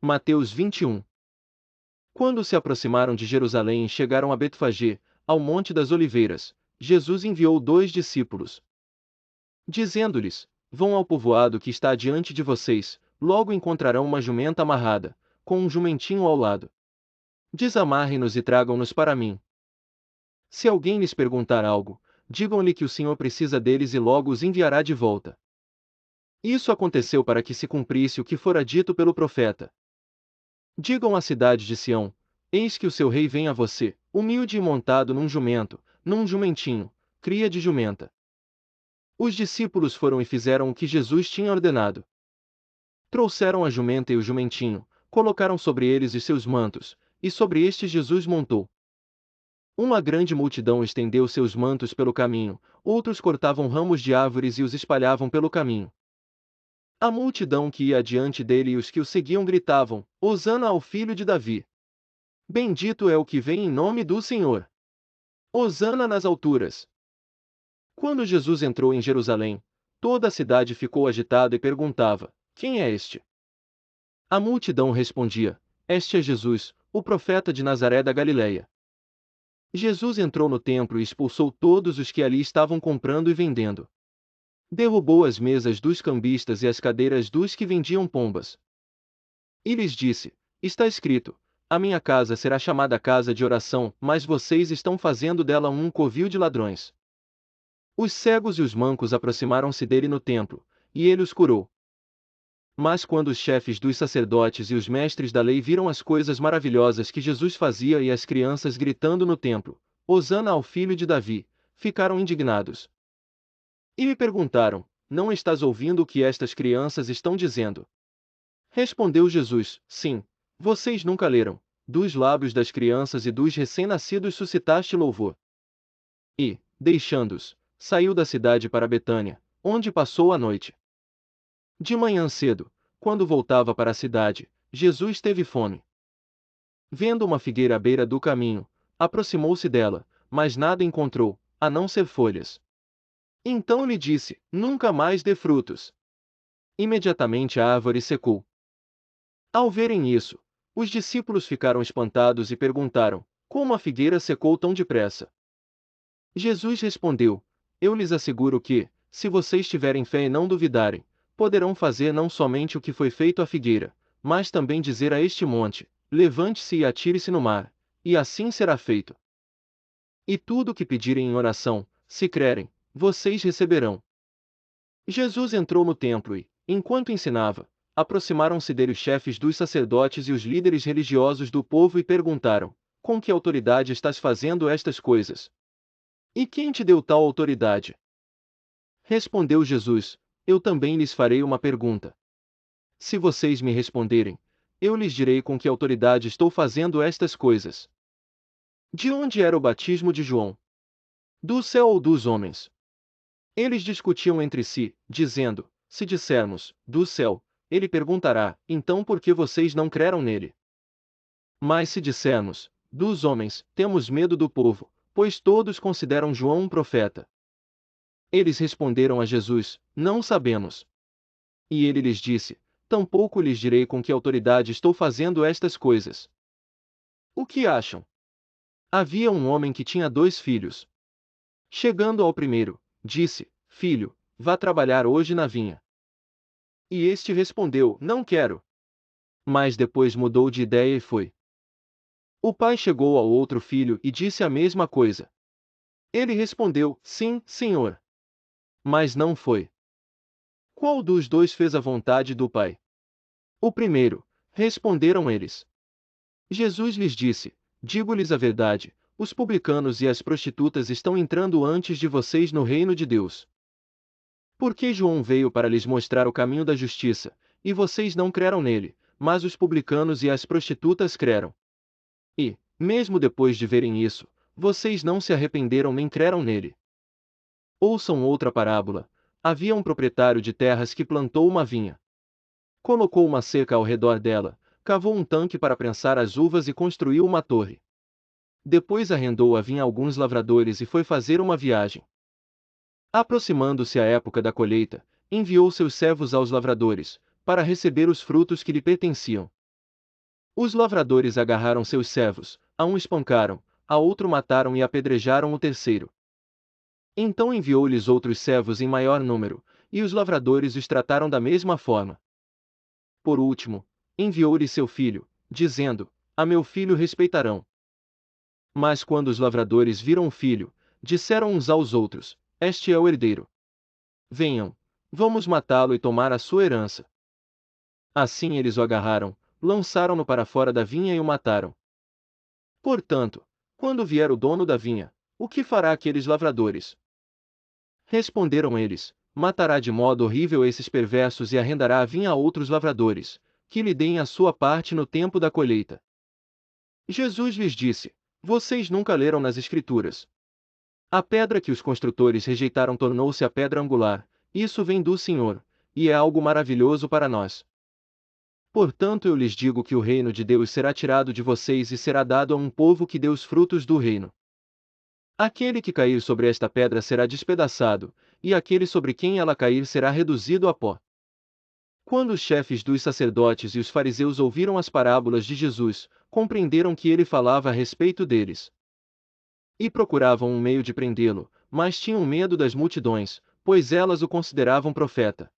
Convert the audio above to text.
Mateus 21. Quando se aproximaram de Jerusalém e chegaram a Betfagé, ao Monte das Oliveiras, Jesus enviou 2 discípulos, dizendo-lhes: Vão ao povoado que está diante de vocês, logo encontrarão uma jumenta amarrada, com um jumentinho ao lado. Desamarrem-nos e tragam-nos para mim. Se alguém lhes perguntar algo, digam-lhe que o Senhor precisa deles e logo os enviará de volta. Isso aconteceu para que se cumprisse o que fora dito pelo profeta. Digam à cidade de Sião: Eis que o seu rei vem a você, humilde e montado num jumento, num jumentinho, cria de jumenta. Os discípulos foram e fizeram o que Jesus tinha ordenado. Trouxeram a jumenta e o jumentinho, colocaram sobre eles os seus mantos, e sobre estes Jesus montou. Uma grande multidão estendeu seus mantos pelo caminho, outros cortavam ramos de árvores e os espalhavam pelo caminho. A multidão que ia adiante dele e os que o seguiam gritavam: Hosana ao filho de Davi! Bendito é o que vem em nome do Senhor! Hosana nas alturas! Quando Jesus entrou em Jerusalém, toda a cidade ficou agitada e perguntava: Quem é este? A multidão respondia: Este é Jesus, o profeta de Nazaré da Galileia. Jesus entrou no templo e expulsou todos os que ali estavam comprando e vendendo. Derrubou as mesas dos cambistas e as cadeiras dos que vendiam pombas. E lhes disse: Está escrito: A minha casa será chamada casa de oração, mas vocês estão fazendo dela um covil de ladrões. Os cegos e os mancos aproximaram-se dele no templo, e ele os curou. Mas quando os chefes dos sacerdotes e os mestres da lei viram as coisas maravilhosas que Jesus fazia e as crianças gritando no templo: Hosana ao filho de Davi, ficaram indignados. E me perguntaram: Não estás ouvindo o que estas crianças estão dizendo? Respondeu Jesus: Sim, vocês nunca leram: Dos lábios das crianças e dos recém-nascidos suscitaste louvor. E, deixando-os, saiu da cidade para Betânia, onde passou a noite. De manhã cedo, quando voltava para a cidade, Jesus teve fome. Vendo uma figueira à beira do caminho, aproximou-se dela, mas nada encontrou, a não ser folhas. Então lhe disse: Nunca mais dê frutos. Imediatamente a árvore secou. Ao verem isso, os discípulos ficaram espantados e perguntaram: Como a figueira secou tão depressa? Jesus respondeu: Eu lhes asseguro que, se vocês tiverem fé e não duvidarem, poderão fazer não somente o que foi feito à figueira, mas também dizer a este monte: Levante-se e atire-se no mar, e assim será feito. E tudo o que pedirem em oração, se crerem, vocês receberão. Jesus entrou no templo e, enquanto ensinava, aproximaram-se dele os chefes dos sacerdotes e os líderes religiosos do povo e perguntaram: Com que autoridade estás fazendo estas coisas? E quem te deu tal autoridade? Respondeu Jesus: Eu também lhes farei uma pergunta. Se vocês me responderem, eu lhes direi com que autoridade estou fazendo estas coisas. De onde era o batismo de João? Do céu ou dos homens? Eles discutiam entre si, dizendo: Se dissermos, do céu, ele perguntará: Então por que vocês não creram nele? Mas se dissermos, dos homens, temos medo do povo, pois todos consideram João um profeta. Eles responderam a Jesus: Não sabemos. E ele lhes disse: Tampouco lhes direi com que autoridade estou fazendo estas coisas. O que acham? Havia um homem que tinha 2 filhos. Chegando ao primeiro, disse: Filho, vá trabalhar hoje na vinha. E este respondeu: Não quero. Mas depois mudou de ideia e foi. O pai chegou ao outro filho e disse a mesma coisa. Ele respondeu: Sim, senhor. Mas não foi. Qual dos dois fez a vontade do pai? O primeiro, responderam eles. Jesus lhes disse: Digo-lhes a verdade, os publicanos e as prostitutas estão entrando antes de vocês no reino de Deus. Porque João veio para lhes mostrar o caminho da justiça, e vocês não creram nele, mas os publicanos e as prostitutas creram. E, mesmo depois de verem isso, vocês não se arrependeram nem creram nele. Ouçam outra parábola: havia um proprietário de terras que plantou uma vinha. Colocou uma cerca ao redor dela, cavou um tanque para prensar as uvas e construiu uma torre. Depois arrendou a vinha a alguns lavradores e foi fazer uma viagem. Aproximando-se a época da colheita, enviou seus servos aos lavradores, para receber os frutos que lhe pertenciam. Os lavradores agarraram seus servos, a um espancaram, a outro mataram e apedrejaram o terceiro. Então enviou-lhes outros servos em maior número, e os lavradores os trataram da mesma forma. Por último, enviou-lhes seu filho, dizendo: A meu filho respeitarão. Mas quando os lavradores viram o filho, disseram uns aos outros: Este é o herdeiro. Venham, vamos matá-lo e tomar a sua herança. Assim eles o agarraram, lançaram-no para fora da vinha e o mataram. Portanto, quando vier o dono da vinha, o que fará aqueles lavradores? Responderam eles: Matará de modo horrível esses perversos e arrendará a vinha a outros lavradores, que lhe deem a sua parte no tempo da colheita. Jesus lhes disse: Vocês nunca leram nas Escrituras. A pedra que os construtores rejeitaram tornou-se a pedra angular. Isso vem do Senhor, e é algo maravilhoso para nós. Portanto eu lhes digo que o reino de Deus será tirado de vocês e será dado a um povo que dê os frutos do reino. Aquele que cair sobre esta pedra será despedaçado, e aquele sobre quem ela cair será reduzido a pó. Quando os chefes dos sacerdotes e os fariseus ouviram as parábolas de Jesus, compreenderam que ele falava a respeito deles. E procuravam um meio de prendê-lo, mas tinham medo das multidões, pois elas o consideravam profeta.